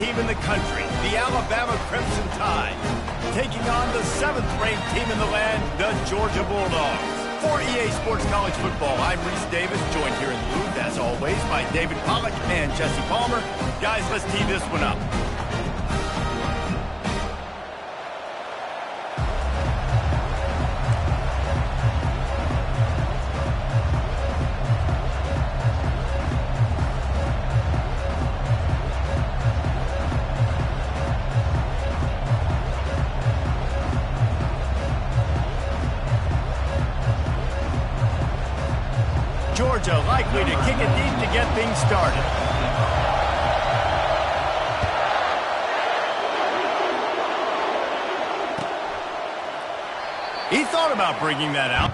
Team in the country, the Alabama Crimson Tide, taking on the 7th-ranked team in the land, the Georgia Bulldogs. For EA Sports College Football, I'm Reese Davis, joined here in the booth, as always, by David Pollack and Jesse Palmer. Guys, let's tee this one up. Georgia likely to kick it deep to get things started. He thought about bringing that out.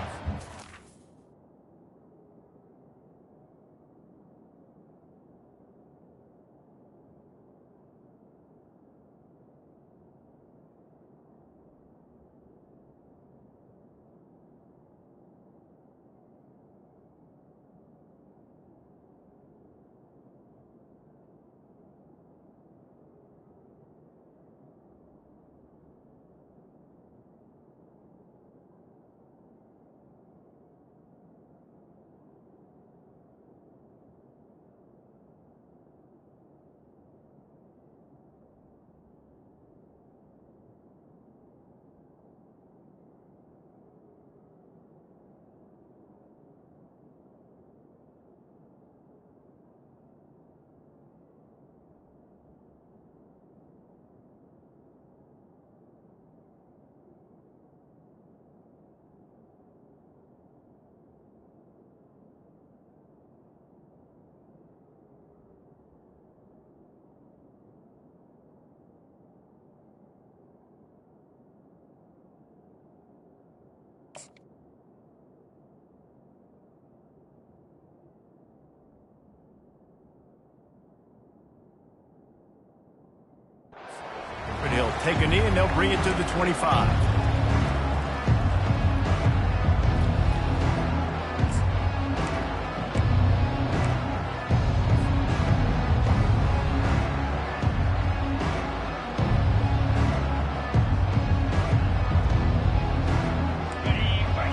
But he'll take a knee and they'll bring it to the 25.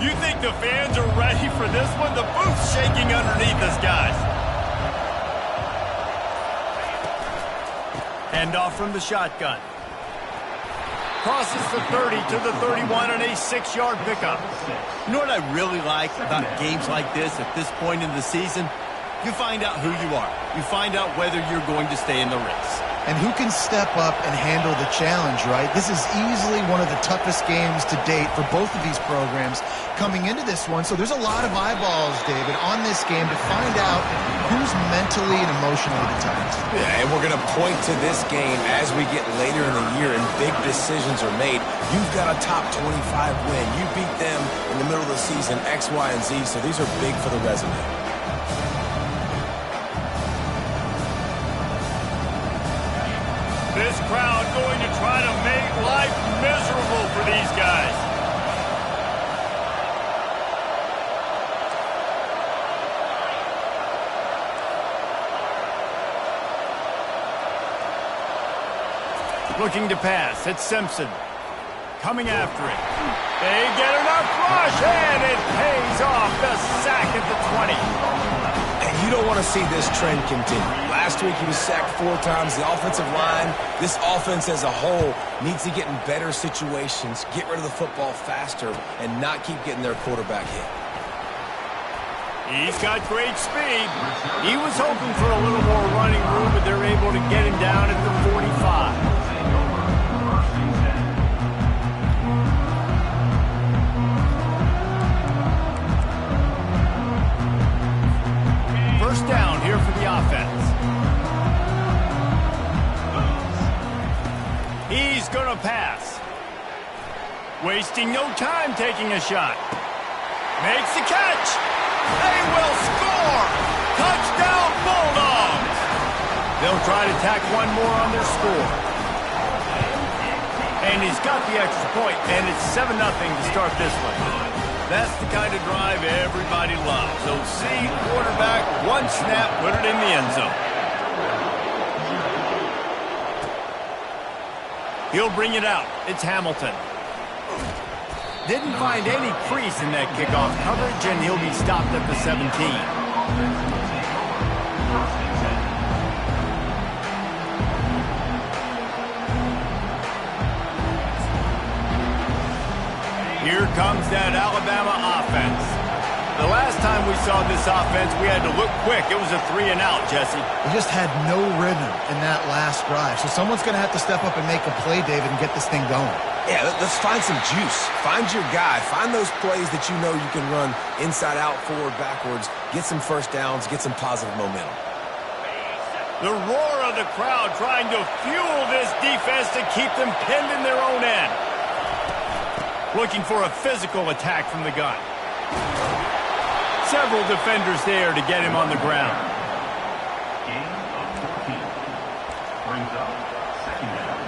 You think the fans are ready for this one? The booth's shaking underneath us, guys. Hand off from the shotgun. Crosses the 30 to the 31 and a 6-yard pickup. You know what I really like about games like this at this point in the season? You find out who you are. You find out whether you're going to stay in the race. And who can step up and handle the challenge, right? This is easily one of the toughest games to date for both of these programs coming into this one. So there's a lot of eyeballs, David, on this game to find out who's mentally and emotionally the toughest. Yeah, and we're going to point to this game as we get later in the year and big decisions are made. You've got a top 25 win. You beat them in the middle of the season, X, Y, and Z, so these are big for the resume. This crowd going to try to make life miserable for these guys. Looking to pass, it's Simpson. Coming after it. They get enough rush, and it pays off. The sack at the 20. And you don't want to see this trend continue. Last week he was sacked 4 times. The offensive line, this offense as a whole, needs to get in better situations, get rid of the football faster, and not keep getting their quarterback hit. He's got great speed. He was hoping for a little more running room, but they're able to get him down at the 45. First down here for the offense. He's going to pass. Wasting no time taking a shot. Makes the catch. They will score. Touchdown Bulldogs. They'll try to tack one more on their score. And he's got the extra point, and it's 7-0 to start this one. That's the kind of drive everybody loves. So see, quarterback, one snap, put it in the end zone. He'll bring it out. It's Hamilton. Didn't find any crease in that kickoff coverage, and he'll be stopped at the 17. Here comes that Alabama offense. The last time we saw this offense, we had to look quick. It was a 3-and-out, Jesse. We just had no rhythm in that last drive. So someone's going to have to step up and make a play, David, and get this thing going. Yeah, let's find some juice. Find your guy. Find those plays that you know you can run inside out, forward, backwards. Get some first downs. Get some positive momentum. The roar of the crowd trying to fuel this defense to keep them pinned in their own end. Looking for a physical attack from the gun. Several defenders there to get him on the ground. Gain of 14. Brings up second down.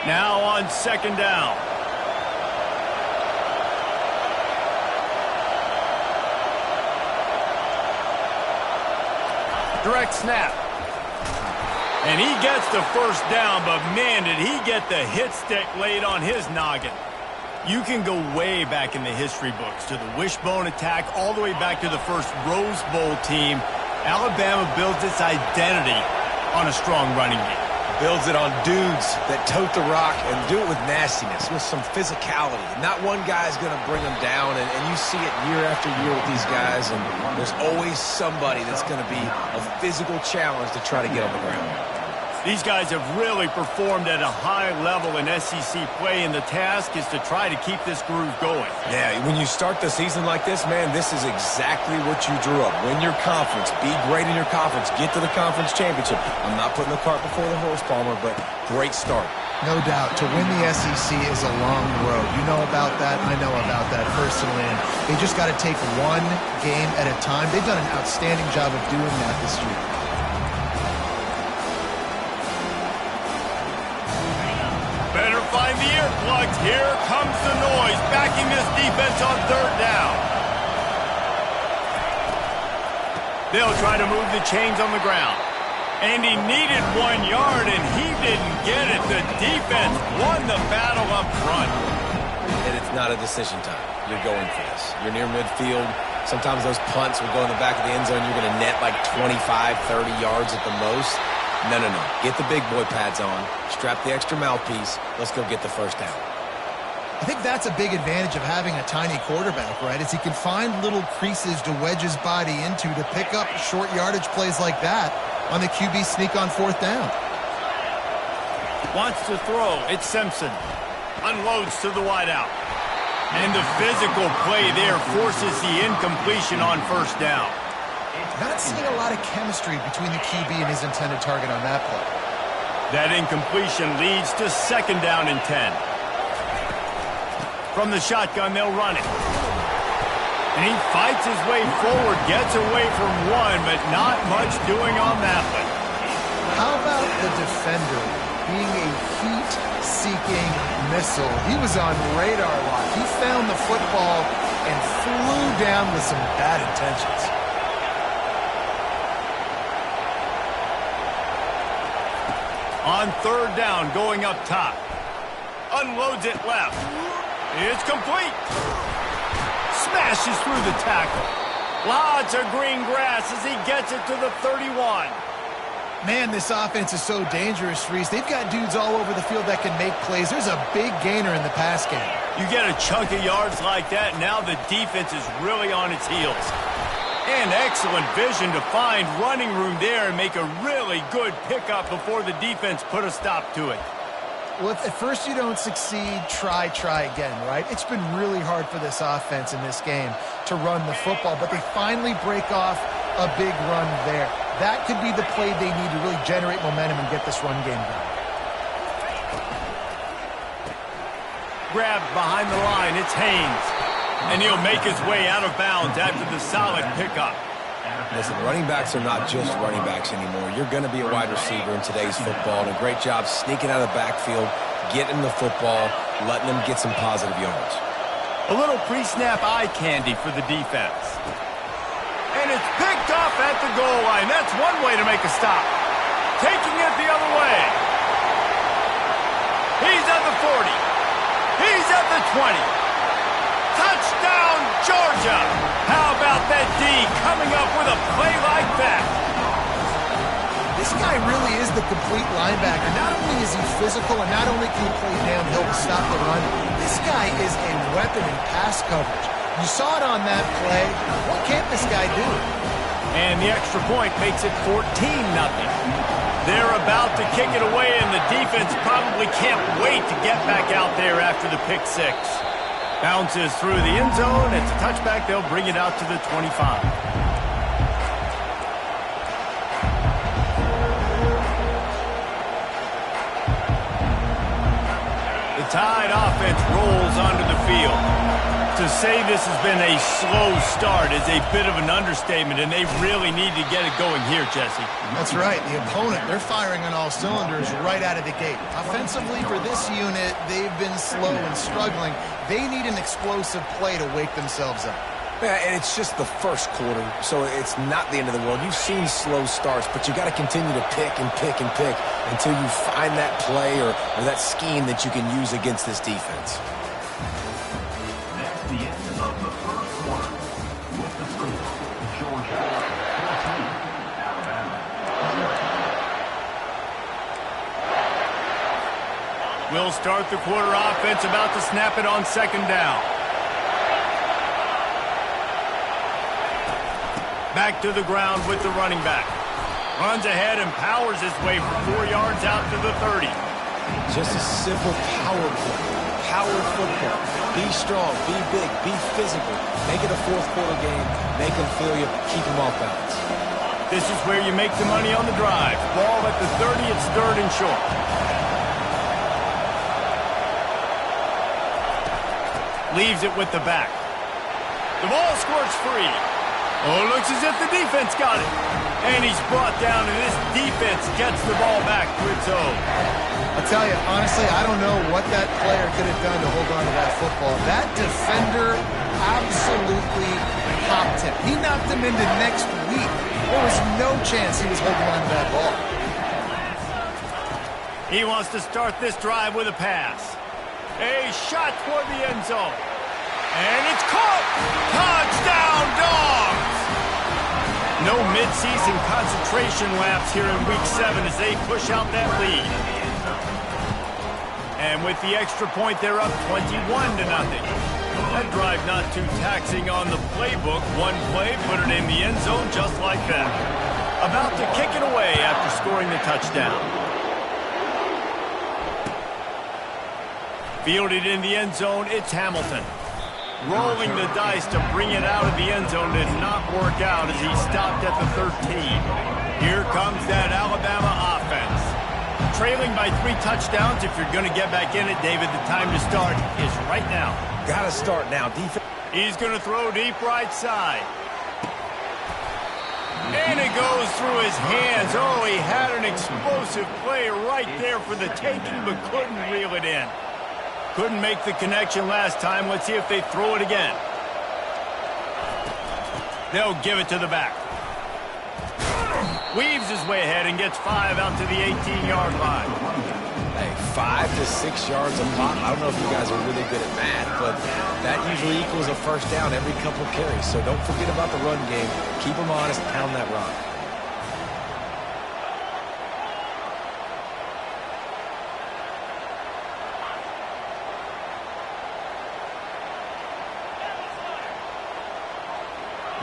Now on second down. Direct snap. And he gets the first down, but man, did he get the hit stick laid on his noggin. You can go way back in the history books to the wishbone attack, all the way back to the first Rose Bowl team. Alabama builds its identity on a strong running game. Builds it on dudes that tote the rock and do it with nastiness, with some physicality. Not one guy is going to bring them down, and you see it year after year with these guys, and there's always somebody that's going to be a physical challenge to try to get on the ground. These guys have really performed at a high level in SEC play, and the task is to try to keep this groove going. Yeah, when you start the season like this, man, this is exactly what you drew up. Win your conference. Be great in your conference. Get to the conference championship. I'm not putting the cart before the horse, Palmer, but great start. No doubt. To win the SEC is a long road. You know about that. I know about that personally. And they just got to take one game at a time. They've done an outstanding job of doing that this year. Better find the earplugs. Here comes the noise, backing this defense on third down. They'll try to move the chains on the ground. And he needed 1 yard, and he didn't get it. The defense won the battle up front. And it's not a decision time. You're going for this. You're near midfield. Sometimes those punts will go in the back of the end zone. You're going to net like 25, 30 yards at the most. No. Get the big boy pads on. Strap the extra mouthpiece. Let's go get the first down. I think that's a big advantage of having a tiny quarterback, right? Is he can find little creases to wedge his body into to pick up short yardage plays like that on the QB sneak on fourth down. Wants to throw. It's Simpson. Unloads to the wideout. And the physical play there forces the incompletion on first down. Not seeing a lot of chemistry between the QB and his intended target on that play. That incompletion leads to second down and 10. From the shotgun, they'll run it. And he fights his way forward, gets away from one, but not much doing on that one. How about the defender being a heat-seeking missile? He was on radar lock. He found the football and flew down with some bad intentions. On third down, going up top. Unloads it left. It's complete. Smashes through the tackle. Lots of green grass as he gets it to the 31. Man, this offense is so dangerous, Reese. They've got dudes all over the field that can make plays. There's a big gainer in the pass game. You get a chunk of yards like that, now the defense is really on its heels. And excellent vision to find running room there and make a really good pickup before the defense put a stop to it. Well, if at first you don't succeed, try again, right? It's been really hard for this offense in this game to run the football, but they finally break off a big run there. That could be the play they need to really generate momentum and get this run game going. Grabbed behind the line, it's Haynes. And he'll make his way out of bounds after the solid pickup. Listen, running backs are not just running backs anymore. You're going to be a wide receiver in today's football. And a great job sneaking out of the backfield, getting the football, letting them get some positive yards. A little pre-snap eye candy for the defense. And it's picked off at the goal line. That's one way to make a stop. taking it the other way. He's at the 40. He's at the 20. Touchdown, Georgia! How about that D coming up with a play like that? This guy really is the complete linebacker. Not only is he physical and not only can he play downhill to stop the run, this guy is a weapon in pass coverage. You saw it on that play. What can't this guy do? And the extra point makes it 14-0. They're about to kick it away, and the defense probably can't wait to get back out there after the pick six. Bounces through the end zone. It's a touchback. They'll bring it out to the 25. The Tide offense rolls onto the field. To say this has been a slow start is a bit of an understatement, and they really need to get it going here, Jesse. That's right. The opponent, they're firing on all cylinders right out of the gate. Offensively, for this unit, they've been slow and struggling. They need an explosive play to wake themselves up. Yeah, and it's just the first quarter, so it's not the end of the world. You've seen slow starts, but you got to continue to pick and pick and pick until you find that play or that scheme that you can use against this defense. That's the end of the first quarter. With the score, Georgia 14, Alabama 0. We'll start the quarter offense, about to snap it on second down. Back to the ground with the running back. Runs ahead and powers his way for 4 yards out to the 30. Just a simple power play. Power football. Be strong, be big, be physical. Make it a fourth quarter game. Make them feel you. Keep them off balance. This is where you make the money on the drive. Ball at the 30, it's third and short. Leaves it with the back. The ball squirts free. Oh, looks as if the defense got it. And he's brought down, and this defense gets the ball back to its own. I'll tell you, honestly, I don't know what that player could have done to hold on to that football. That defender absolutely popped him. He knocked him into next week. There was no chance he was holding on to that ball. He wants to start this drive with a pass. A shot toward the end zone. And it's caught! Touchdown, Dogs! No midseason concentration laps here in Week 7 as they push out that lead. And with the extra point, they're up 21-0. That drive not too taxing on the playbook. One play, put it in the end zone just like that. About to kick it away after scoring the touchdown. Fielded in the end zone, it's Hamilton. Rolling the dice to bring it out of the end zone did not work out as he stopped at the 13. Here comes that Alabama offense. Trailing by 3 touchdowns. If you're going to get back in it, David, the time to start is right now. Got to start now. Defense. He's going to throw deep right side. And it goes through his hands. Oh, he had an explosive play right there for the taking, but couldn't reel it in. Couldn't make the connection last time. Let's see if they throw it again. They'll give it to the back. Weaves his way ahead and gets 5 out to the 18-yard line. Hey, 5 to 6 yards a pop. I don't know if you guys are really good at math, but that usually equals a first down every couple carries. So don't forget about the run game. Keep them honest, pound that rock.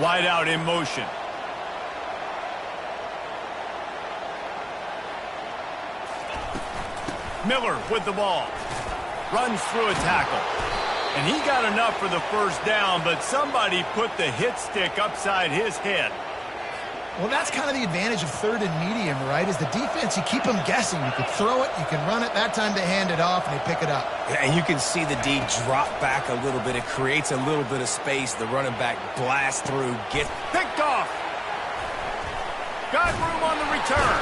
Wide out in motion. Miller with the ball. Runs through a tackle. And he got enough for the first down, but somebody put the hit stick upside his head. Well, that's kind of the advantage of third and medium, right? Is the defense, you keep them guessing. You can throw it, you can run it. That time they hand it off, and they pick it up. Yeah, and you can see the D drop back a little bit. It creates a little bit of space. The running back blasts through, gets picked off. Got room on the return.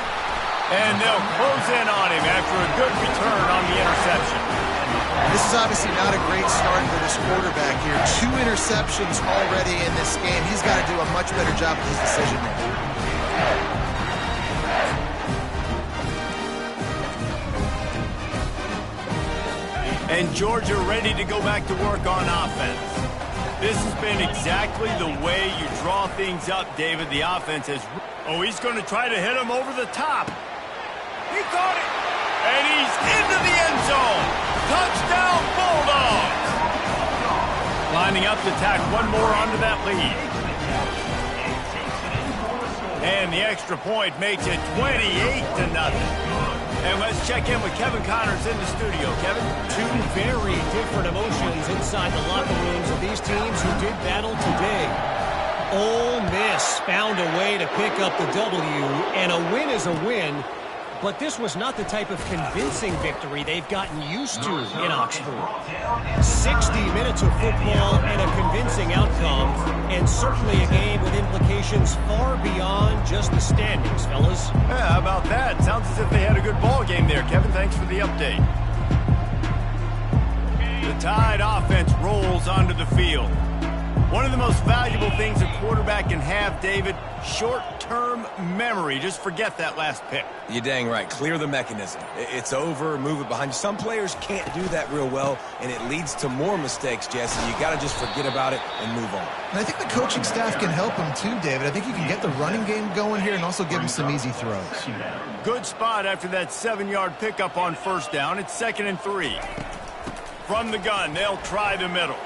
And they'll close in on him after a good return on the interception. This is obviously not a great start for this quarterback here. 2 interceptions already in this game. He's got to do a much better job with his decision making. And Georgia ready to go back to work on offense. This has been exactly the way you draw things up, David. The offense has... Oh, he's going to try to hit him over the top. He caught it. And he's into the end zone. Touchdown, Bulldogs. Lining up to tack one more onto that lead. And the extra point makes it 28-0. And let's check in with Kevin Connors in the studio. Kevin? Two very different emotions inside the locker rooms of these teams who did battle today. Ole Miss found a way to pick up the W, and a win is a win. But this was not the type of convincing victory they've gotten used to in Oxford. 60 minutes of football and a convincing outcome, and certainly a game with implications far beyond just the standings, fellas. Yeah, how about that? Sounds as if they had a good ball game there. Kevin, thanks for the update. The Tide offense rolls onto the field. One of the most valuable things a quarterback can have, David, short-term memory. Just forget that last pick. You're dang right. Clear the mechanism. It's over, move it behind you. Some players can't do that real well, and it leads to more mistakes, Jesse. You got to just forget about it and move on. And I think the coaching staff can help him too, David. I think you can get the running game going here and also give him some easy throws. Good spot after that 7-yard pickup on first down. It's 2nd and 3. From the gun, they'll try the middle.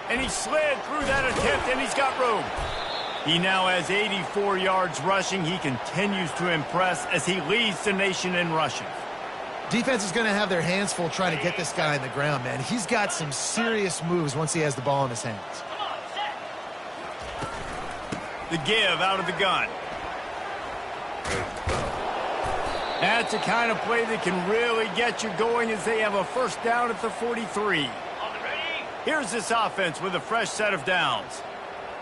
And he slid through that attempt, and he's got room. He now has 84 yards rushing. He continues to impress as he leads the nation in rushing. Defense is going to have their hands full trying to get this guy on the ground, man. He's got some serious moves once he has the ball in his hands. The give out of the gun. That's the kind of play that can really get you going as they have a first down at the 43. Here's this offense with a fresh set of downs.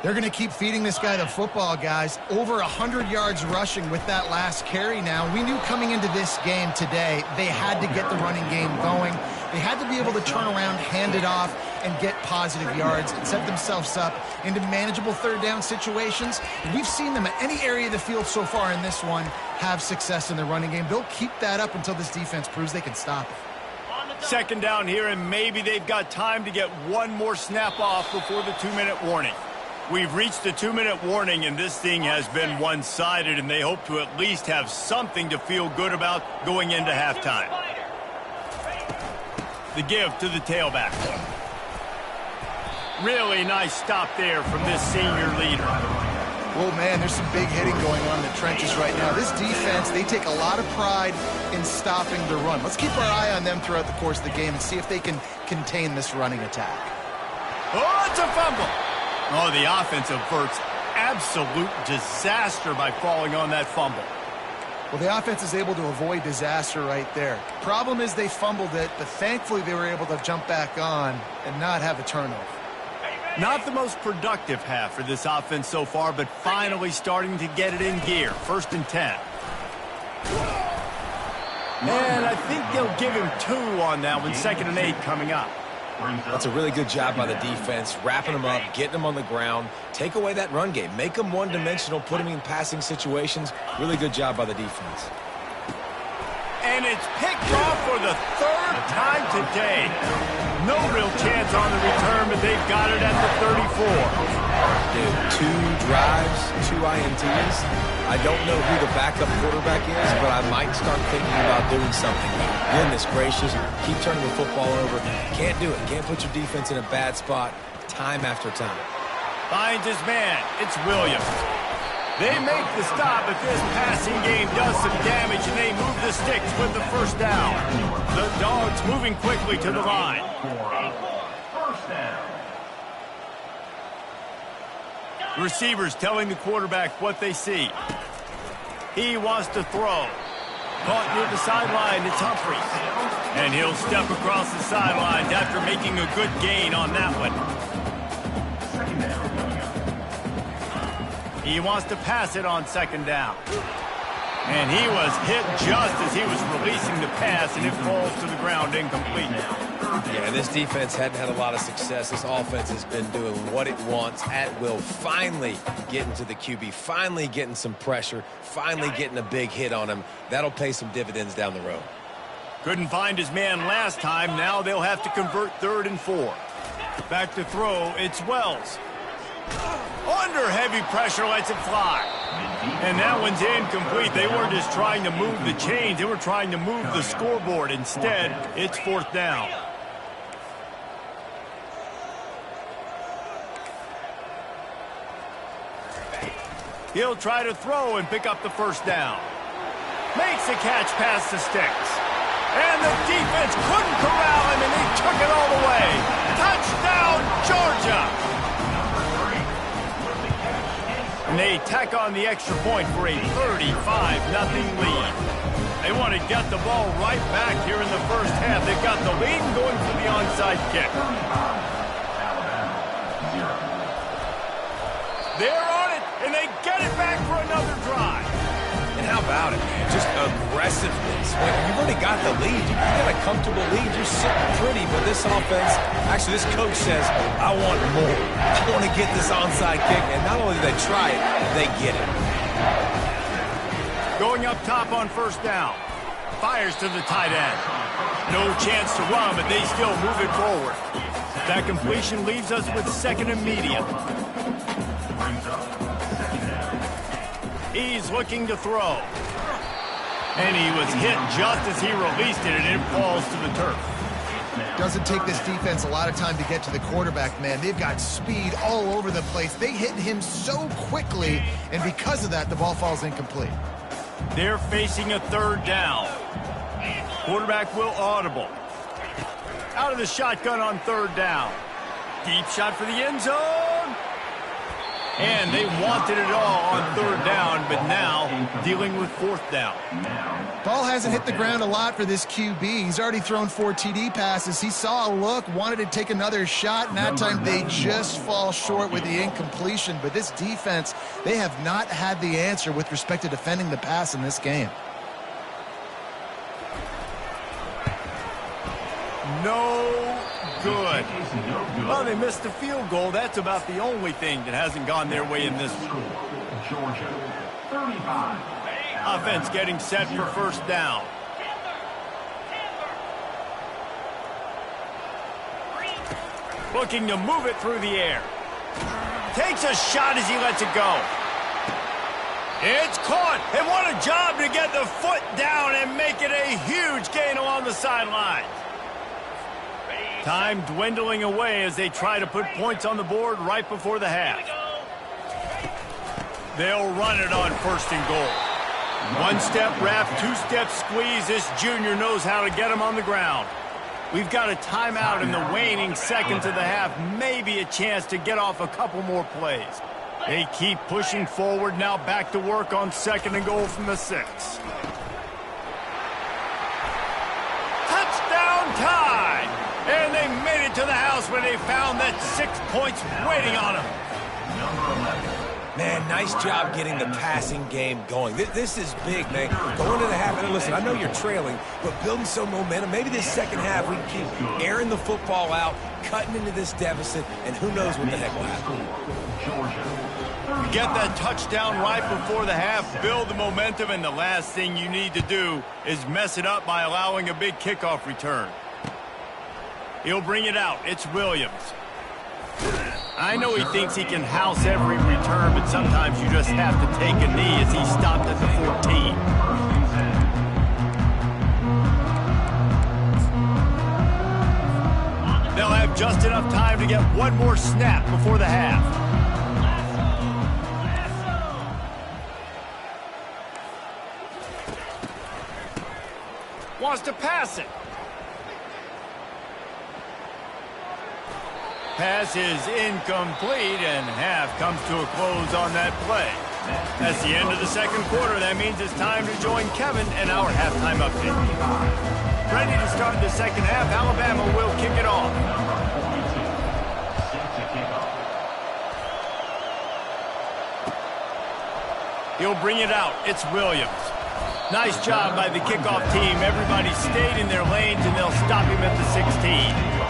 They're going to keep feeding this guy the football, guys. Over 100 yards rushing with that last carry now. We knew coming into this game today they had to get the running game going. They had to be able to turn around, hand it off, and get positive yards and set themselves up into manageable third down situations. We've seen them at any area of the field so far in this one have success in the running game. They'll keep that up until this defense proves they can stop it. 2nd down here, and maybe they've got time to get one more snap off before the 2-minute warning. We've reached the 2-minute warning, and this thing has been one-sided, and they hope to at least have something to feel good about going into halftime. The give to the tailback. Really nice stop there from this senior leader. Oh, man, there's some big hitting going on in the trenches right now. This defense, they take a lot of pride in stopping the run. Let's keep our eye on them throughout the course of the game and see if they can contain this running attack. Oh, it's a fumble. Oh, the offense averts absolute disaster by falling on that fumble. Well, the offense is able to avoid disaster right there. Problem is they fumbled it, but thankfully they were able to jump back on and not have a turnover. Not the most productive half for this offense so far, but finally starting to get it in gear. 1st and 10. And I think they'll give him 2 on that one. 2nd and 8 coming up. That's a really good job by the defense, wrapping them up, getting them on the ground. Take away that run game. Make them one-dimensional, put them in passing situations. Really good job by the defense. And it's picked off for the 3rd time today. No real chance on the return, but they've got it at the 34. Dude, 2 drives, 2 INTs. I don't know who the backup quarterback is, but I might start thinking about doing something. Goodness gracious, keep turning the football over. Can't do it. Can't put your defense in a bad spot time after time. Finds his man. It's Williams. They make the stop, but this passing game does some damage, and they move the sticks with the first down. The Dogs moving quickly to the line. First down. Receivers telling the quarterback what they see. He wants to throw. Caught near the sideline, it's Humphries. And he'll step across the sidelines after making a good gain on that one. He wants to pass it on 2nd down. And he was hit just as he was releasing the pass, and it falls to the ground incomplete. Yeah, this defense hadn't had a lot of success. This offense has been doing what it wants at will. Finally getting to the QB, finally getting some pressure, finally getting a big hit on him. That'll pay some dividends down the road. Couldn't find his man last time. Now they'll have to convert 3rd and 4. Back to throw, it's Wells. Under heavy pressure, lets it fly. And that one's incomplete. They weren't just trying to move the chains. They were trying to move the scoreboard. Instead, it's 4th down. He'll try to throw and pick up the 1st down. Makes the catch past the sticks. And the defense couldn't corral him, and they took it all the way. Touchdown, Georgia! And they tack on the extra point for a 35-0 lead. They want to get the ball right back here in the first half. They've got the lead and going for the onside kick. They're on it, and they get it back for another drive. And how about it, man? Just aggressiveness. When you've already got the lead, you got a comfortable lead. You're sitting pretty, but this offense, actually this coach says, I want more. I want to get this onside kick. And not only do they try it, they get it. Going up top on 1st down. Fires to the tight end. No chance to run, but they still move it forward. That completion leaves us with 2nd and medium. He's looking to throw. And he was hit just as he released it, and it falls to the turf. Doesn't take this defense a lot of time to get to the quarterback, man. They've got speed all over the place. They hit him so quickly, and because of that, the ball falls incomplete. They're facing a 3rd down. Quarterback will audible. Out of the shotgun on 3rd down. Deep shot for the end zone. And they wanted it all on 3rd down, but now dealing with 4th down. Ball hasn't hit the ground a lot for this QB. He's already thrown 4 TD passes. He saw a look, wanted to take another shot, and that time they just fall short with the incompletion. But this defense, they have not had the answer with respect to defending the pass in this game. No good. Well, they missed the field goal. That's about the only thing that hasn't gone their way in this one. Georgia, 35. Offense getting set for 1st down. Looking to move it through the air. Takes a shot as he lets it go. It's caught. And what a job to get the foot down and make it a huge gain along the sideline. Time dwindling away as they try to put points on the board right before the half. They'll run it on 1st and goal. 1-step wrap, 2-step squeeze. This junior knows how to get him on the ground. We've got a timeout in the waning seconds of the half. Maybe a chance to get off a couple more plays. They keep pushing forward. Now back to work on 2nd and goal from the 6. Touchdown time! And they made it to the house when they found that 6 points waiting on them. Man, nice job getting the passing game going. This is big, man. Going to the half, and listen, I know you're trailing, but building some momentum. Maybe this second half we can keep airing the football out, cutting into this deficit, and who knows what the heck will happen. Get that touchdown right before the half, build the momentum, and the last thing you need to do is mess it up by allowing a big kickoff return. He'll bring it out. It's Williams. I know he thinks he can house every return, but sometimes you just have to take a knee as he stopped at the 14. They'll have just enough time to get one more snap before the half. Wants to pass it. Pass is incomplete, and half comes to a close on that play. That's the end of the 2nd quarter. That means it's time to join Kevin and our halftime update. Ready to start the 2nd half. Alabama will kick it off. He'll bring it out. It's Williams. Nice job by the kickoff team. Everybody stayed in their lanes, and they'll stop him at the 16.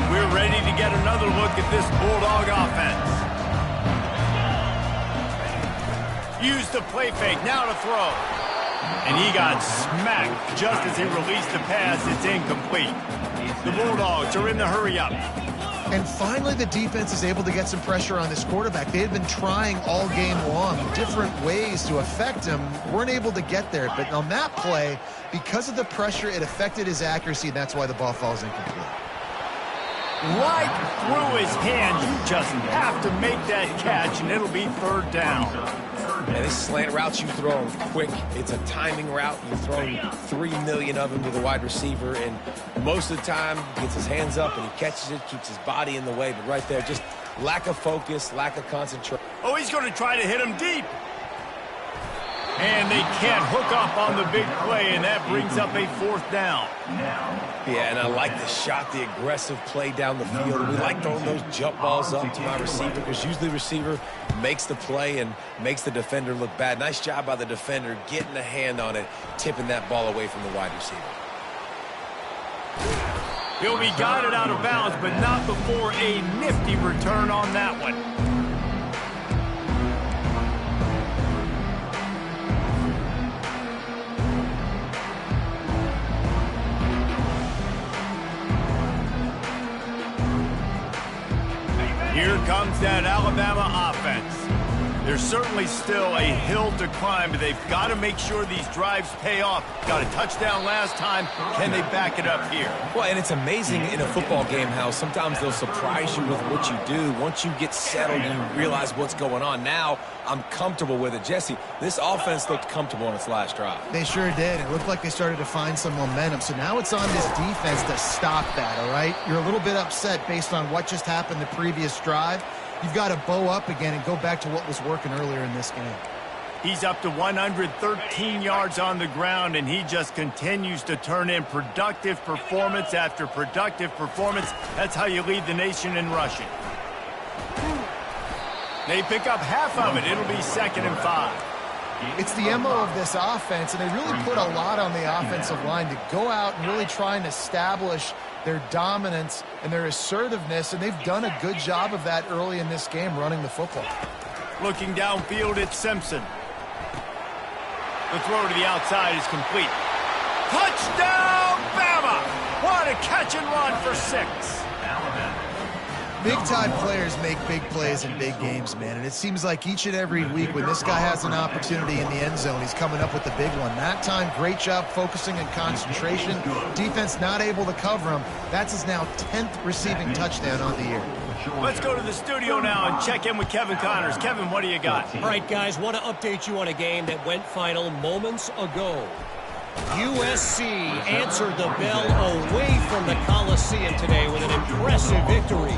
We're ready to get another look at this Bulldog offense. Use the play fake, now to throw. And he got smacked just as he released the pass. It's incomplete. The Bulldogs are in the hurry-up. And finally, the defense is able to get some pressure on this quarterback. They had been trying all game long different ways to affect him. Weren't able to get there. But on that play, because of the pressure, it affected his accuracy, and that's why the ball falls incomplete. Right through his hands. You just have to make that catch, and it'll be third down. And these slant routes you throw them quick. It's a timing route. You throw 3 million of them to the wide receiver, and most of the time he gets his hands up and he catches it, keeps his body in the way. But right there, just lack of focus, lack of concentration. Oh, he's going to try to hit him deep. And they can't hook up on the big play, and that brings up a fourth down. Yeah, and I like the shot, the aggressive play down the field. We like throwing those jump balls up to my receiver because usually the receiver makes the play and makes the defender look bad. Nice job by the defender getting a hand on it, tipping that ball away from the wide receiver. He'll be guided out of bounds, but not before a nifty return on that one. Here comes that Alabama offense. There's certainly still a hill to climb, but they've got to make sure these drives pay off. Got a touchdown last time. Can they back it up here? Well, and it's amazing in a football game how sometimes they'll surprise you with what you do. Once you get settled and you realize what's going on, now I'm comfortable with it. Jesse, this offense looked comfortable on its last drive. They sure did. It looked like they started to find some momentum. So now it's on this defense to stop that, all right? You're a little bit upset based on what just happened the previous drive. You've got to bow up again and go back to what was working earlier in this game. He's up to 113 yards on the ground, and he just continues to turn in productive performance after productive performance. That's how you lead the nation in rushing. They pick up half of it. It'll be 2nd and 5. It's the MO of this offense, and they really put a lot on the offensive line to go out and really try and establish their dominance and their assertiveness, and they've done a good job of that early in this game running the football. Looking downfield, it's Simpson. The throw to the outside is complete. Touchdown, Bama! What a catch and run for 6. Big-time players make big plays in big games, man, and it seems like each and every week when this guy has an opportunity in the end zone, he's coming up with the big one. That time, great job focusing and concentration. Defense not able to cover him. That's his now 10th receiving touchdown on the year. Let's go to the studio now and check in with Kevin Connors. Kevin, what do you got? All right, guys, want to update you on a game that went final moments ago. USC answered the bell away from the Coliseum today with an impressive victory.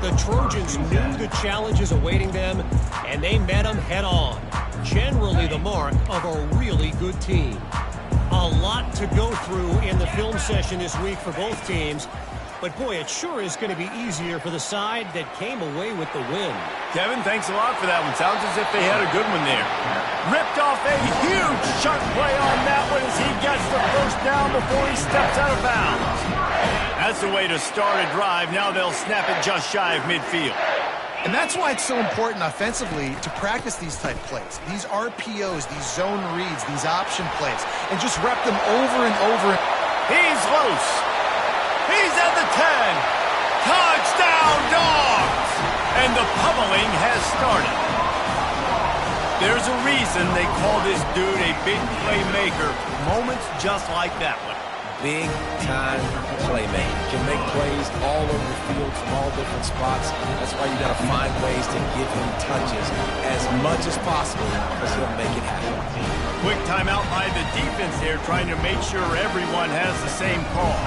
The Trojans knew the challenges awaiting them, and they met them head-on. Generally the mark of a really good team. A lot to go through in the film session this week for both teams. But, boy, it sure is going to be easier for the side that came away with the win. Kevin, thanks a lot for that one. Sounds as if they had a good one there. Ripped off a huge chunk play on that one as he gets the first down before he steps out of bounds. That's the way to start a drive. Now they'll snap it just shy of midfield. And that's why it's so important offensively to practice these type plays. These RPOs, these zone reads, these option plays, and just rep them over and over. He's loose. He's at the 10. Touchdown, Dogs! And the pummeling has started. There's a reason they call this dude a big playmaker. Moments just like that one. Big-time playmaker. Can make plays all over the field from all different spots. That's why you got to find ways to give him touches as much as possible because he'll make it happen. Quick timeout by the defense there, trying to make sure everyone has the same call.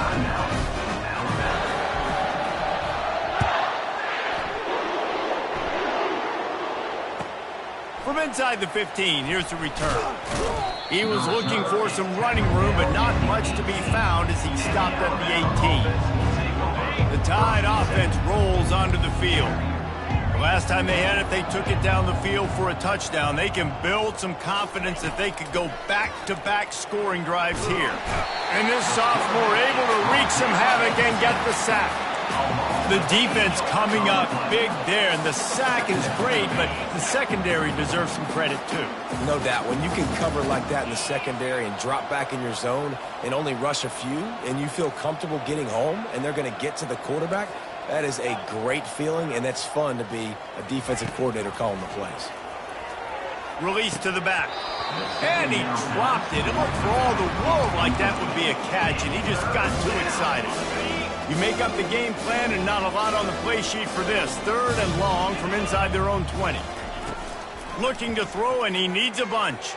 From inside the 15, here's the return. He was looking for some running room, but not much to be found as he stopped at the 18. The Tide offense rolls onto the field. The last time they had it, they took it down the field for a touchdown. They can build some confidence that they could go back-to-back scoring drives here. And this sophomore able to wreak some havoc and get the sack. The defense coming up big there, and the sack is great, but the secondary deserves some credit too. No doubt. When you can cover like that in the secondary and drop back in your zone and only rush a few, and you feel comfortable getting home, and they're going to get to the quarterback, that is a great feeling, and that's fun to be a defensive coordinator calling the plays. Release to the back. And he dropped it. It looked for all the world like that would be a catch, and he just got too excited. You make up the game plan and not a lot on the play sheet for this. 3rd and long from inside their own 20. Looking to throw, and he needs a bunch.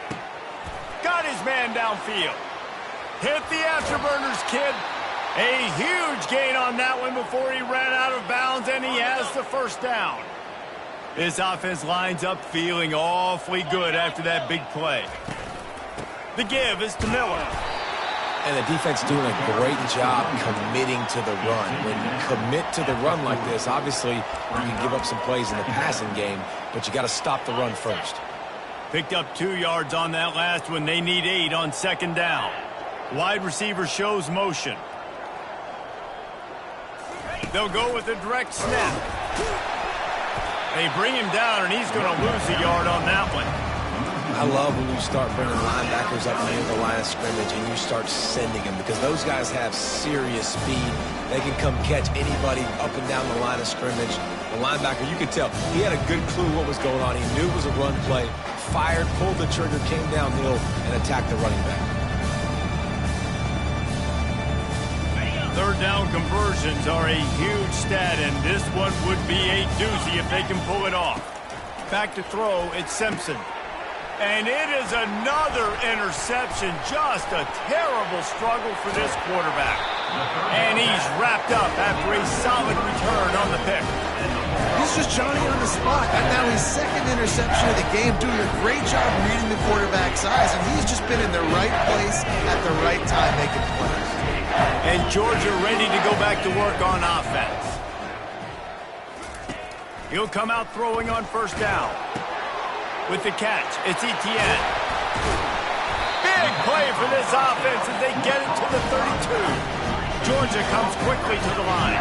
Got his man downfield. Hit the afterburners, kid. A huge gain on that one before he ran out of bounds, and he has the first down. This offense lines up feeling awfully good after that big play. The give is to Miller. And the defense doing a great job committing to the run. When you commit to the run like this, obviously you can give up some plays in the passing game, but you got to stop the run first. Picked up 2 yards on that last one. They need 8 on 2nd down. Wide receiver shows motion. They'll go with a direct snap. They bring him down, and he's going to lose a yard on that one. I love when you start bringing linebackers up near the line of scrimmage and you start sending them, because those guys have serious speed. They can come catch anybody up and down the line of scrimmage. The linebacker, you could tell, he had a good clue what was going on. He knew it was a run play, fired, pulled the trigger, came downhill, and attacked the running back. 3rd down conversions are a huge stat, and this one would be a doozy if they can pull it off. Back to throw, it's Simpson. And it is another interception. Just a terrible struggle for this quarterback. And he's wrapped up after a solid return on the pick. He's just Johnny on the spot. And now his 2nd interception of the game, doing a great job reading the quarterback's eyes. And he's just been in the right place at the right time making plays. And Georgia ready to go back to work on offense. He'll come out throwing on 1st down. With the catch, it's Etienne. Big play for this offense as they get it to the 32. Georgia comes quickly to the line.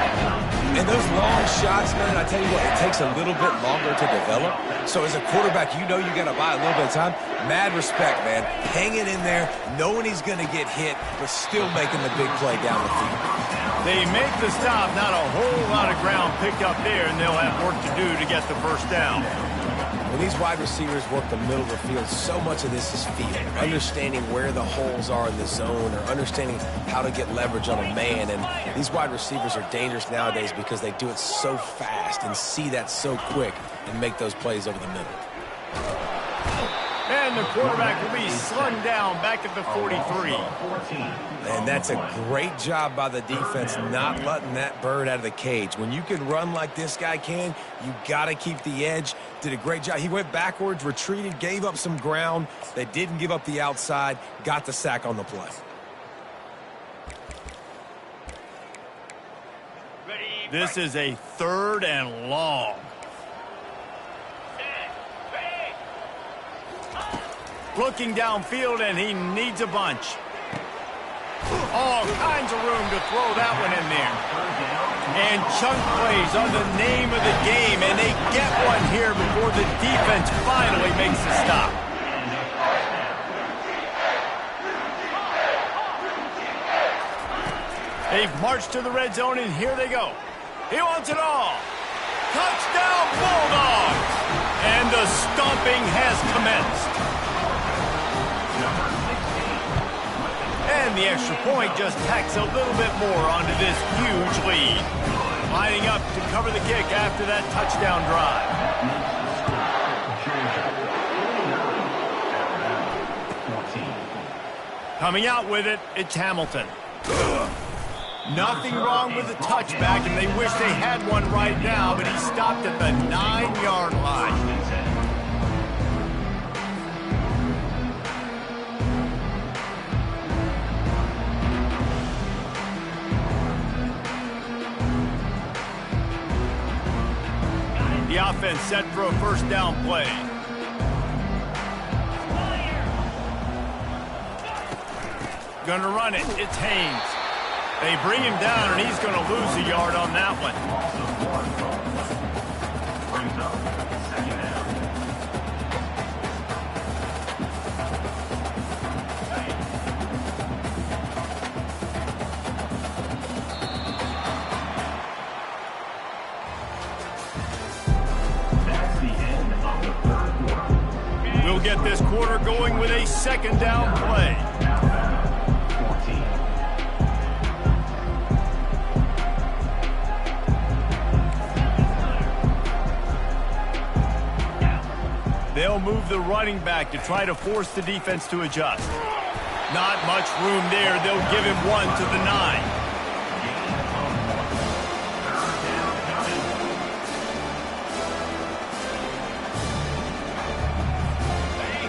And those long shots, man, I tell you what, it takes a little bit longer to develop. So as a quarterback, you know you got to buy a little bit of time. Mad respect, man. Hanging in there, knowing he's going to get hit, but still making the big play down the field. They make the stop, not a whole lot of ground picked up there, and they'll have work to do to get the 1st down. When these wide receivers work the middle of the field, so much of this is feel. Understanding where the holes are in the zone, or understanding how to get leverage on a man. And these wide receivers are dangerous nowadays because they do it so fast and see that so quick and make those plays over the middle. And the quarterback will be slung down back at the 43. And that's a great job by the defense, not letting that bird out of the cage. When you can run like this guy can, you got to keep the edge. Did a great job. He went backwards, retreated, gave up some ground. They didn't give up the outside, got the sack on the play. This is a 3rd and long. Looking downfield, and he needs a bunch. All kinds of room to throw that one in there. And chunk plays are the name of the game, and they get one here before the defense finally makes the stop. They've marched to the red zone, and here they go. He wants it all. Touchdown, Bulldogs! And the stomping has commenced. And the extra point just tacks a little bit more onto this huge lead. Lining up to cover the kick after that touchdown drive. Coming out with it, it's Hamilton. Nothing wrong with the touchback, and they wish they had one right now, but he stopped at the 9-yard line. The offense set for a 1st down play. Gonna run it. It's Haynes. They bring him down, and he's going to lose a yard on that one. Brings up second down. That's the end of the third quarter. We'll get this quarter going with a second down play. Alabama, 14. They'll move the running back to try to force the defense to adjust. Not much room there. They'll give him one to the 9.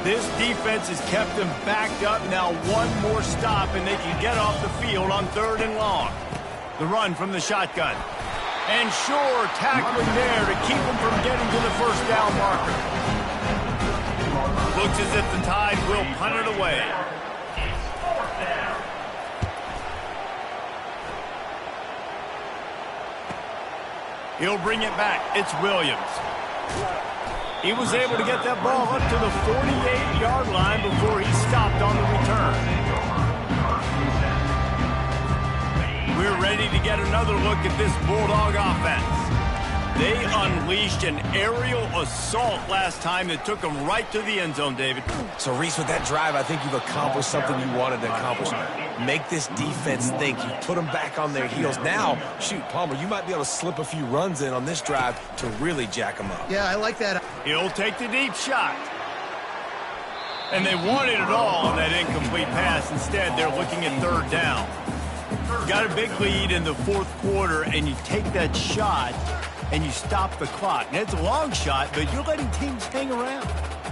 This defense has kept them backed up. Now one more stop, and they can get off the field on 3rd and long. The run from the shotgun. And sure, tackling there to keep them from getting to the first down marker. Looks as if the Tide will punt it away. He'll bring it back. It's Williams. He was able to get that ball up to the 48-yard line before he stopped on the return. We're ready to get another look at this Bulldog offense. They unleashed an aerial assault last time that took them right to the end zone, David. So, Reese, with that drive, I think you've accomplished something you wanted to accomplish. Make this defense think. You put them back on their heels. Now, shoot, Palmer, you might be able to slip a few runs in on this drive to really jack them up. Yeah, I like that. He'll take the deep shot. And they wanted it all on that incomplete pass. Instead, they're looking at 3rd down. Got a big lead in the 4th quarter, and you take that shot, and you stop the clock. Now, it's a long shot, but you're letting teams hang around.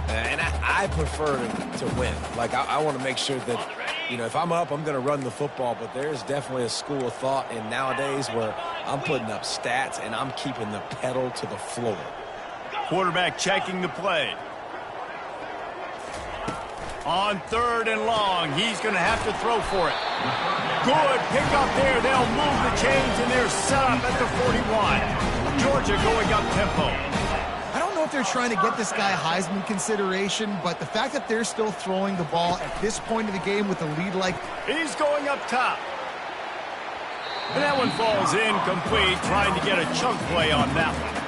And I prefer to win. Like, I want to make sure that, you know, if I'm up, I'm going to run the football. But there's definitely a school of thought in nowadays where I'm putting up stats and I'm keeping the pedal to the floor. Quarterback checking the play. On 3rd and long, he's going to have to throw for it. Good pick up there. They'll move the chains, and they're set up at the 41. Georgia going up tempo. I don't know if they're trying to get this guy Heisman consideration, but the fact that they're still throwing the ball at this point of the game with a lead like... He's going up top. And that one falls incomplete, trying to get a chunk play on that one.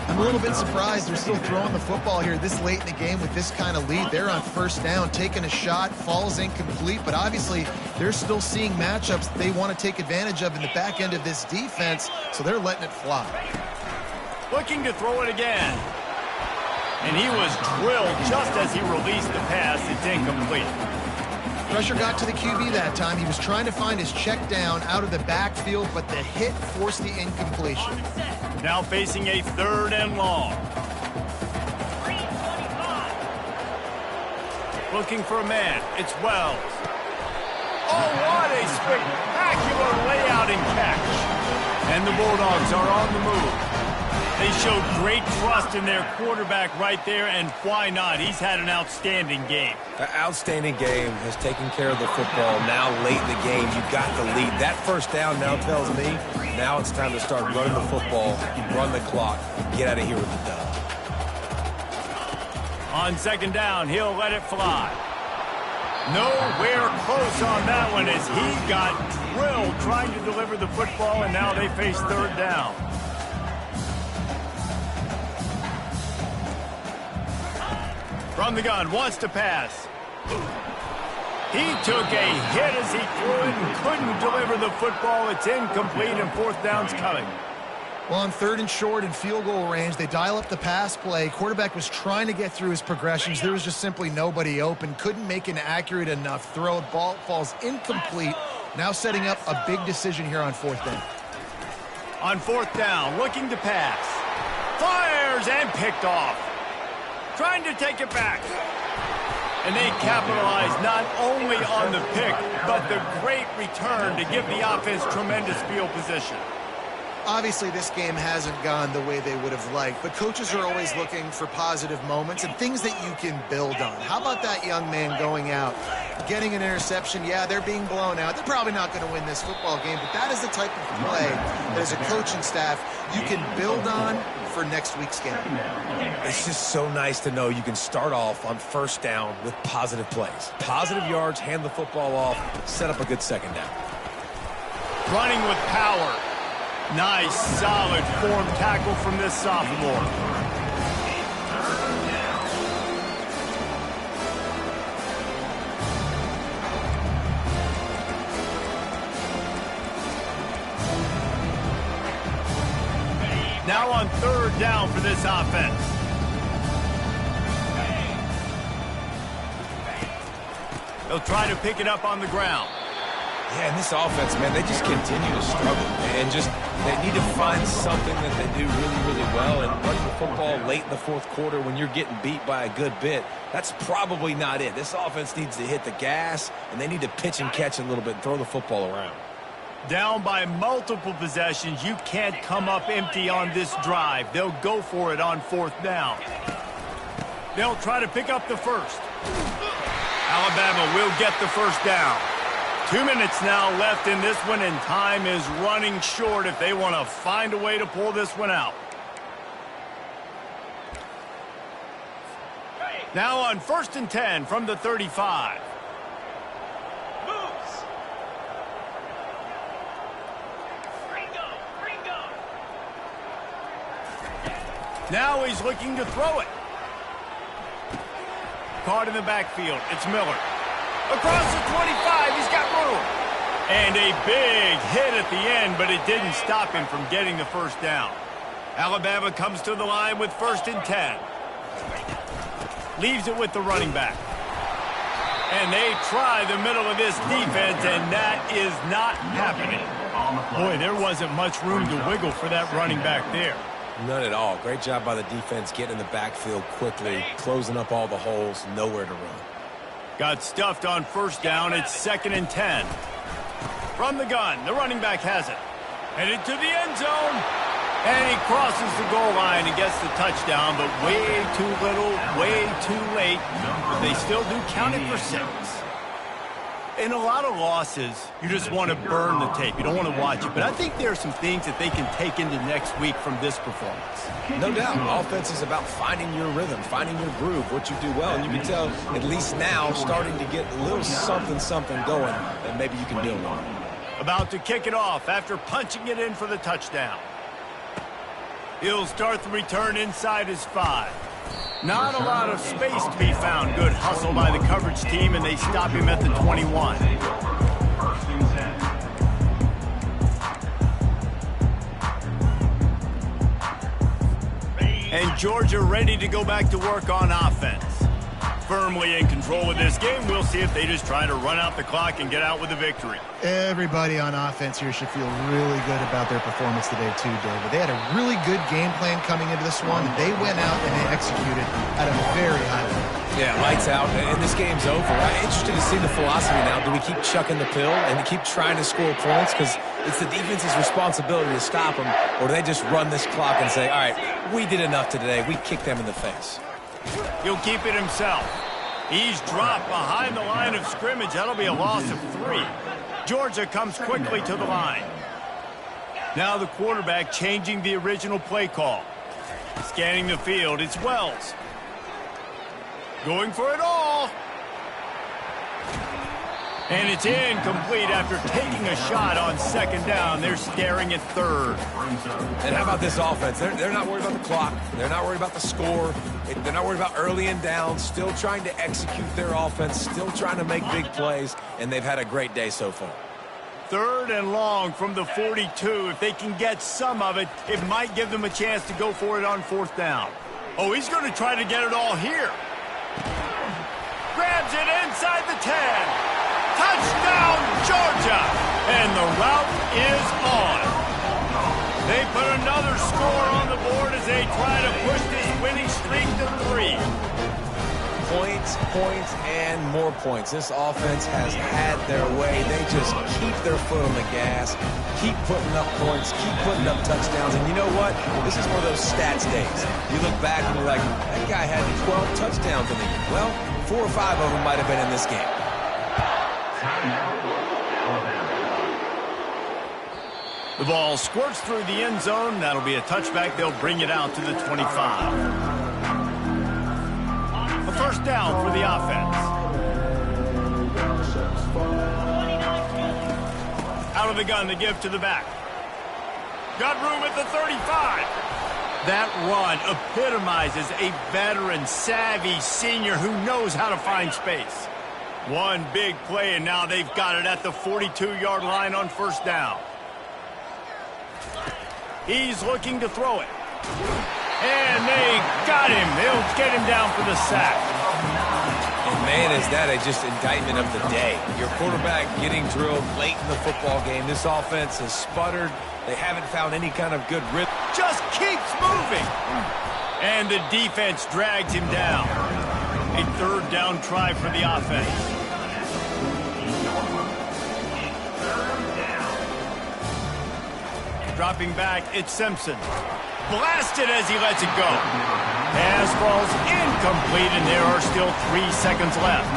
I'm a little bit surprised they're still throwing the football here this late in the game with this kind of lead. They're on 1st down, taking a shot, falls incomplete, but obviously they're still seeing matchups they want to take advantage of in the back end of this defense, so they're letting it fly. Looking to throw it again. And he was drilled just as he released the pass. It's incomplete. Pressure got to the QB that time. He was trying to find his check down out of the backfield, but the hit forced the incompletion. Now facing a 3rd and long. Looking for a man. It's Wells. Oh, what a spectacular layout and catch. And the Bulldogs are on the move. They showed great trust in their quarterback right there, and why not? He's had an outstanding game. An outstanding game, has taken care of the football. Now late in the game, you got the lead. That 1st down now tells me now it's time to start running the football, run the clock, get out of here with the dub. On 2nd down, he'll let it fly. Nowhere close on that one as he got drilled trying to deliver the football, and now they face 3rd down. From the gun, wants to pass. He took a hit as he threw it and couldn't deliver the football. It's incomplete, and 4th down's coming. Well, on 3rd and short and field goal range, they dial up the pass play. Quarterback was trying to get through his progressions. There was just simply nobody open. Couldn't make an accurate enough throw. Ball falls incomplete. Now setting up a big decision here on 4th down. On 4th down, looking to pass. Fires and picked off. Trying to take it back. And they capitalize not only on the pick, but the great return to give the offense tremendous field position. Obviously, this game hasn't gone the way they would have liked, but coaches are always looking for positive moments and things that you can build on. How about that young man going out, getting an interception? Yeah, they're being blown out. They're probably not going to win this football game, but that is the type of play that as a coaching staff you can build on for next week's game. It's just so nice to know you can start off on first down with positive plays. Positive yards, hand the football off, set up a good second down. Running with power. Nice, solid form tackle from this sophomore. Now on third down for this offense. They'll try to pick it up on the ground. Yeah, and this offense, man, they just continue to struggle. And just, they need to find something that they do really, really well. And running the football late in the fourth quarter when you're getting beat by a good bit, that's probably not it. This offense needs to hit the gas, and they need to pitch and catch a little bit and throw the football around. Down by multiple possessions, you can't come up empty on this drive. They'll go for it on fourth down. They'll try to pick up the first. Alabama will get the first down. 2 minutes now left in this one, and time is running short if they want to find a way to pull this one out. Now on 1st and 10 from the 35. Now he's looking to throw it. Caught in the backfield. It's Miller. Across the 25, he's got room. And a big hit at the end, but it didn't stop him from getting the first down. Alabama comes to the line with 1st and 10. Leaves it with the running back. And they try the middle of this defense, and that is not happening. Boy, there wasn't much room to wiggle for that running back there. None at all. Great job by the defense getting in the backfield quickly, closing up all the holes, nowhere to run. Got stuffed on 1st down. It's 2nd and 10. From the gun, the running back has it. Headed to the end zone. And he crosses the goal line and gets the touchdown, but way too little, way too late. But they still do count it for 6. In a lot of losses, you just want to burn the tape. You don't want to watch it. But I think there are some things that they can take into next week from this performance. No doubt. Offense is about finding your rhythm, finding your groove, what you do well. And you can tell, at least now, starting to get a little something going, and maybe you can build on it. About to kick it off after punching it in for the touchdown. He'll start the return inside his 5. Not a lot of space to be found. Good hustle by the coverage team, and they stop him at the 21. And Georgia ready to go back to work on offense. Firmly in control of this game. We'll see if they just try to run out the clock and get out with a victory. Everybody on offense here should feel really good about their performance today too, David. They had a really good game plan coming into this one. They went out and they executed at a very high level. Yeah, lights out, and this game's over. I'm interested to see the philosophy now. Do we keep chucking the pill and keep trying to score points? Because it's the defense's responsibility to stop them, or do they just run this clock and say, all right, we did enough today. We kicked them in the face. He'll keep it himself. He's dropped behind the line of scrimmage. That'll be a loss of 3. Georgia comes quickly to the line. Now the quarterback changing the original play call. Scanning the field, it's Wells. Going for it all. And it's incomplete after taking a shot on 2nd down. They're staring at 3rd. And how about this offense? They're not worried about the clock. They're not worried about the score. They're not worried about early and down. Still trying to execute their offense. Still trying to make big plays. And they've had a great day so far. 3rd and long from the 42. If they can get some of it, it might give them a chance to go for it on 4th down. Oh, he's going to try to get it all here. Grabs it inside the 10. Touchdown, Georgia! And the route is on. They put another score on the board as they try to push this winning streak to 3. points, and more points. This offense has had their way. They just keep their foot on the gas, keep putting up points, keep putting up touchdowns. And you know what? This is one of those stats days. You look back and you're like, that guy had 12 touchdowns in the year. Well, 4 or 5 of them might have been in this game. The ball squirts through the end zone. That'll be a touchback. They'll bring it out to the 25. A first down for the offense. Out of the gun to give to the back. Got room at the 35. That run epitomizes a veteran, savvy senior who knows how to find space. One big play, and now they've got it at the 42-yard line on first down. He's looking to throw it. And they got him. They'll get him down for the sack. And man, is that just indictment of the day. Your quarterback getting drilled late in the football game. This offense has sputtered. They haven't found any kind of good rhythm. Just keeps moving. And the defense drags him down. A third down try for the offense. Dropping back, it's Simpson. Blasted as he lets it go. Pass falls incomplete, and there are still 3 seconds left.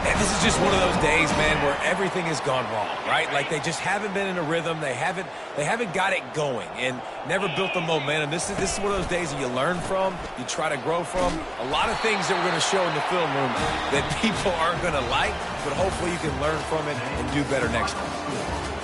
And this is just one of those days, man, where everything has gone wrong, right? Like they just haven't been in a rhythm. They haven't got it going and never built the momentum. This is one of those days that you learn from, you try to grow from. A lot of things that we're going to show in the film room that people aren't going to like, but hopefully you can learn from it and do better next time.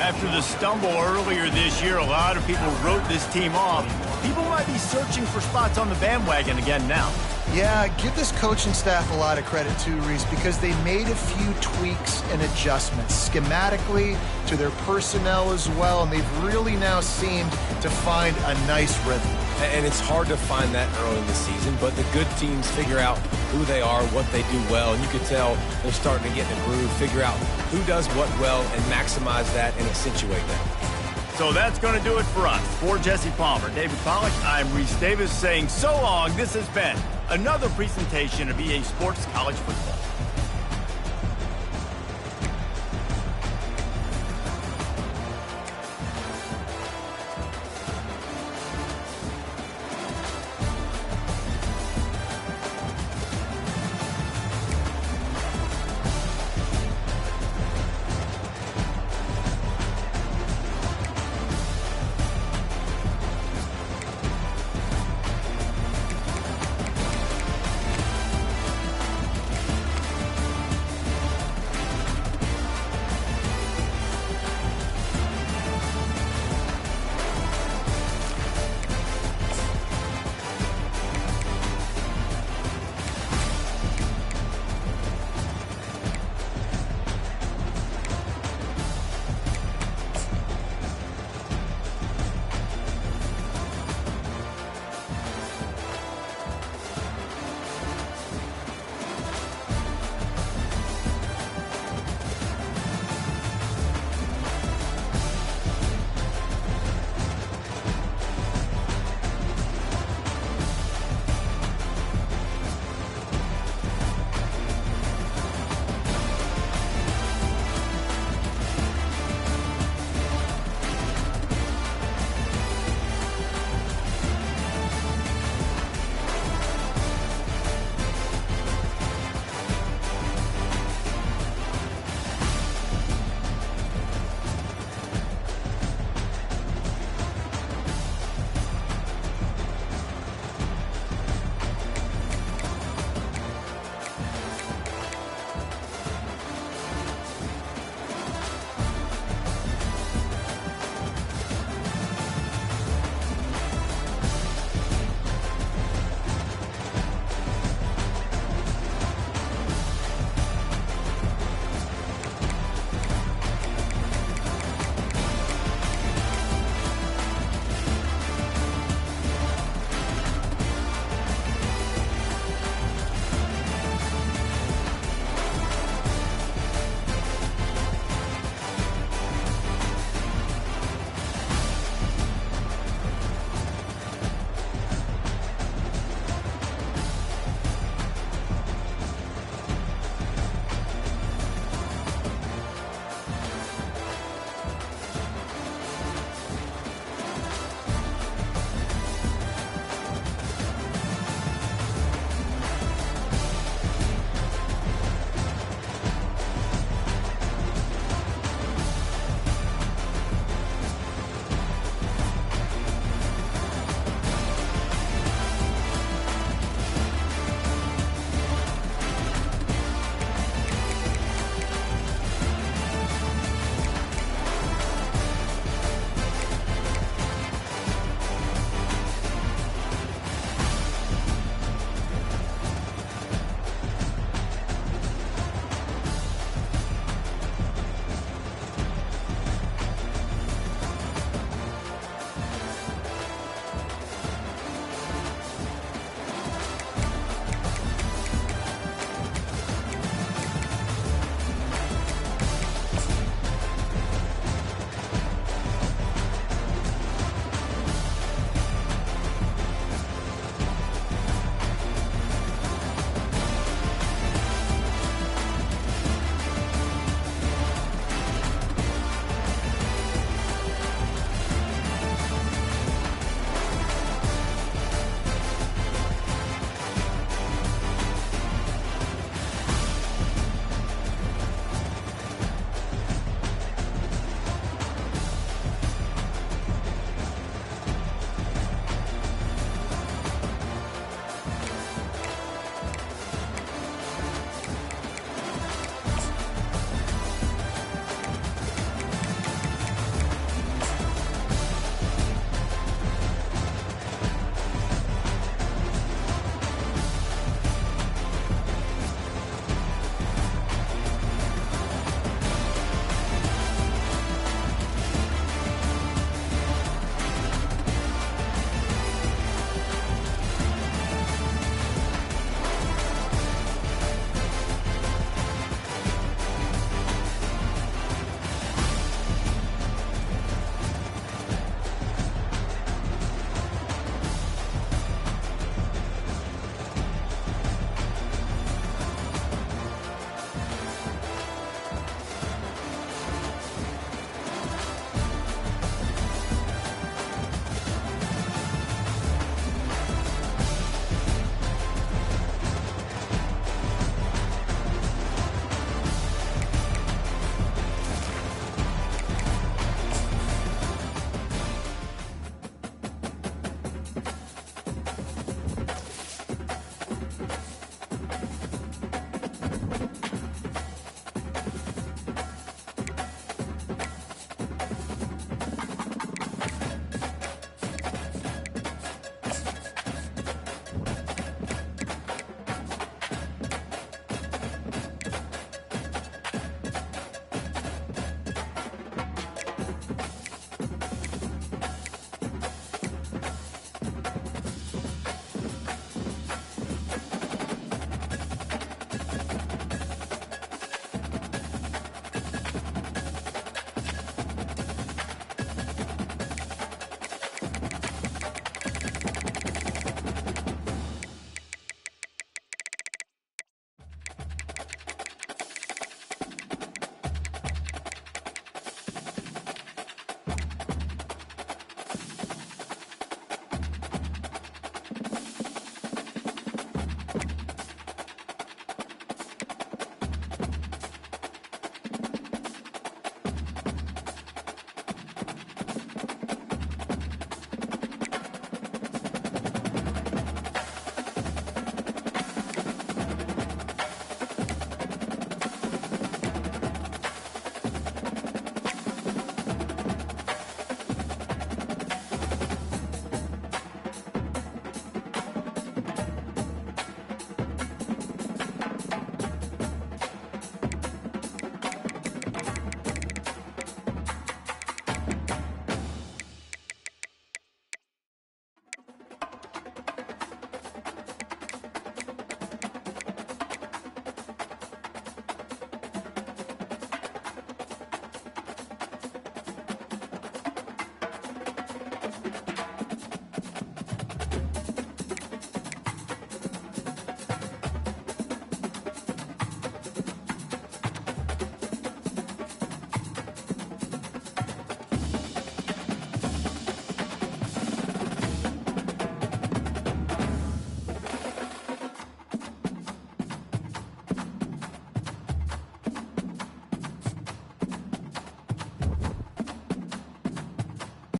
After the stumble earlier this year, a lot of people wrote this team off. People might be searching for spots on the bandwagon again now. Yeah, give this coaching staff a lot of credit too, Reese, because they made a few tweaks and adjustments schematically to their personnel as well, and they've really now seemed to find a nice rhythm. And it's hard to find that early in the season, but the good teams figure out who they are, what they do well, and you can tell they're starting to get in a groove, figure out who does what well, and maximize that and accentuate that. So that's going to do it for us. For Jesse Palmer, David Pollack, I'm Reese Davis saying so long. This has been another presentation of EA Sports College Football.